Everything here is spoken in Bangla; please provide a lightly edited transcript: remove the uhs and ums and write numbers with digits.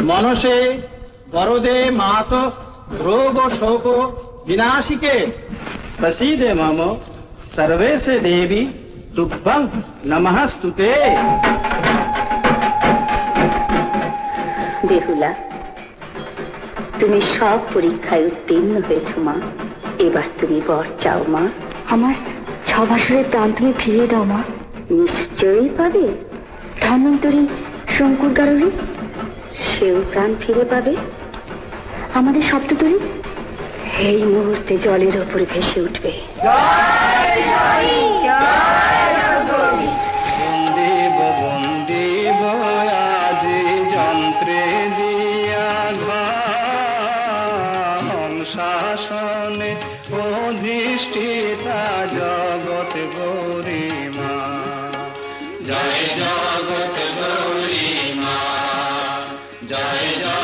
मनसे वरदे मात रोग शोक विनाशिके प्रसीदे मम सर्वेशे देवी तुभ्यं नमस्तुते। বেহুলা, তুমি সব পরীক্ষায় উত্তীর্ণ হয়েছ মা। এবার তুমি বর চাও মা। আমার 6 বছরের প্রাণ তুমি ফিরিয়ে দাও মা। নিশ্চয়ই পাবে। ধন্বন্তরী শঙ্কুর গারুলি, সেও প্রাণ ফিরে পাবে। আমাদের সপ্ততরী এই মুহূর্তে জলের ওপরে ভেসে উঠবে। বন্দেব বন্দেব আজি যন্ত্রে দিয়া ঘন শাসনে অধিষ্ঠিতা জগৎ গরিমা। জয় জগৎ গরিমা, জয় জয়